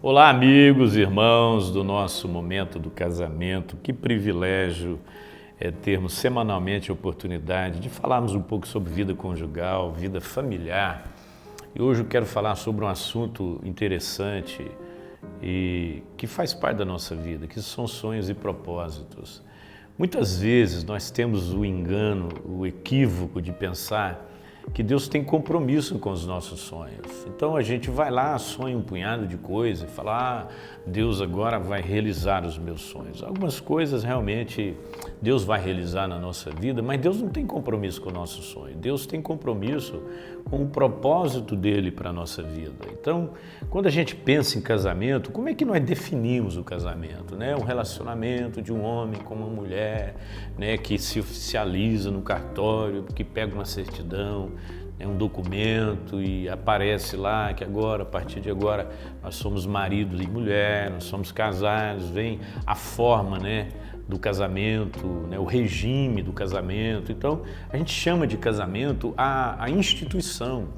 Olá, amigos, irmãos do nosso momento do casamento. Que privilégio é termos semanalmente a oportunidade de falarmos um pouco sobre vida conjugal, vida familiar. E hoje eu quero falar sobre um assunto interessante e que faz parte da nossa vida, que são sonhos e propósitos. Muitas vezes nós temos o engano, o equívoco de pensar que Deus tem compromisso com os nossos sonhos. Então a gente vai lá, sonha um punhado de coisas e fala, Deus agora vai realizar os meus sonhos. Algumas coisas realmente Deus vai realizar na nossa vida, mas Deus não tem compromisso com o nosso sonho. Deus tem compromisso com o propósito dele para a nossa vida. Então, quando a gente pensa em casamento, como é que nós definimos o casamento? Um relacionamento de um homem com uma mulher, que se oficializa no cartório, que pega uma certidão, um documento e aparece lá que agora, a partir de agora, nós somos marido e mulher, nós somos casados, vem a forma, do casamento, o regime do casamento. Então, a gente chama de casamento a instituição,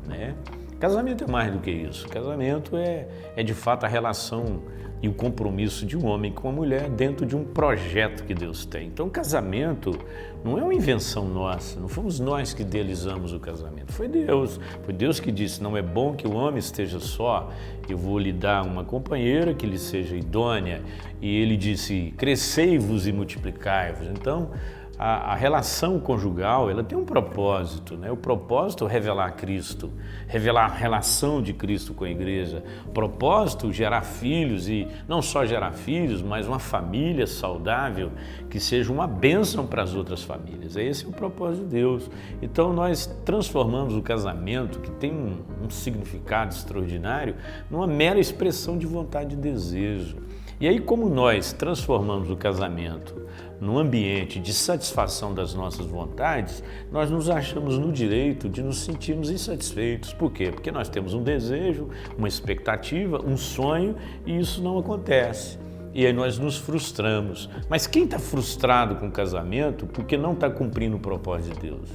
Casamento é mais do que isso. Casamento é de fato a relação e o compromisso de um homem com uma mulher dentro de um projeto que Deus tem. Então, casamento não é uma invenção nossa, não fomos nós que idealizamos o casamento, foi Deus que disse, não é bom que o homem esteja só, eu vou lhe dar uma companheira que lhe seja idônea, e ele disse, crescei-vos e multiplicai-vos. Então, a relação conjugal, ela tem um propósito, O propósito é revelar Cristo, revelar a relação de Cristo com a igreja. O propósito, gerar filhos e não só gerar filhos, mas uma família saudável que seja uma bênção para as outras famílias. Esse é o propósito de Deus. Então nós transformamos o casamento, que tem um significado extraordinário, numa mera expressão de vontade e desejo. E aí, como nós transformamos o casamento num ambiente de satisfação das nossas vontades, nós nos achamos no direito de nos sentirmos insatisfeitos. Por quê? Porque nós temos um desejo, uma expectativa, um sonho e isso não acontece. E aí nós nos frustramos. Mas quem está frustrado com o casamento porque não está cumprindo o propósito de Deus?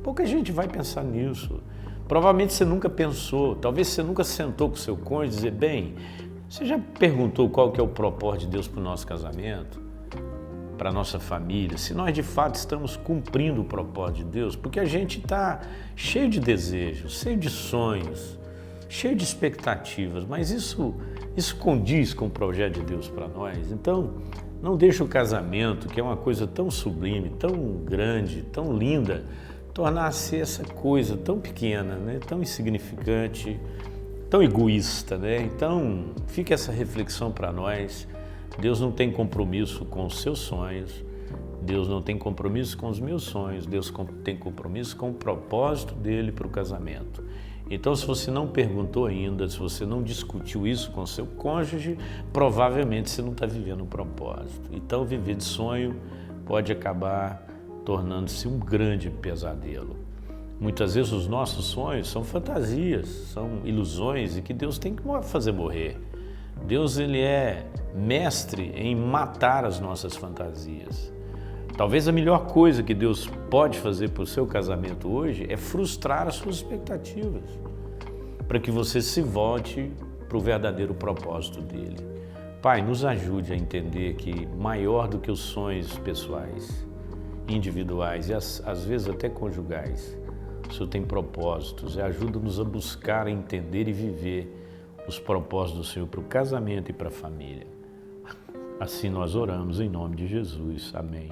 Pouca gente vai pensar nisso. Provavelmente você nunca pensou, talvez você nunca sentou com o seu cônjuge e dizer, bem, você já perguntou qual que é o propósito de Deus para o nosso casamento? Para a nossa família? Se nós de fato estamos cumprindo o propósito de Deus? Porque a gente está cheio de desejos, cheio de sonhos, cheio de expectativas, mas isso condiz com o projeto de Deus para nós? Então, não deixe o casamento, que é uma coisa tão sublime, tão grande, tão linda, tornar-se essa coisa tão pequena, tão insignificante, tão egoísta, Então, fica essa reflexão para nós. Deus não tem compromisso com os seus sonhos, Deus não tem compromisso com os meus sonhos, Deus tem compromisso com o propósito dele para o casamento. Então, se você não perguntou ainda, se você não discutiu isso com seu cônjuge, provavelmente você não está vivendo um propósito. Então, viver de sonho pode acabar tornando-se um grande pesadelo. Muitas vezes os nossos sonhos são fantasias, são ilusões e que Deus tem que fazer morrer. Deus, ele é mestre em matar as nossas fantasias. Talvez a melhor coisa que Deus pode fazer para o seu casamento hoje é frustrar as suas expectativas, para que você se volte para o verdadeiro propósito dele. Pai, nos ajude a entender que maior do que os sonhos pessoais, individuais e às vezes até conjugais, o Senhor tem propósitos e ajuda-nos a buscar, a entender e viver os propósitos do Senhor para o casamento e para a família. Assim nós oramos em nome de Jesus. Amém.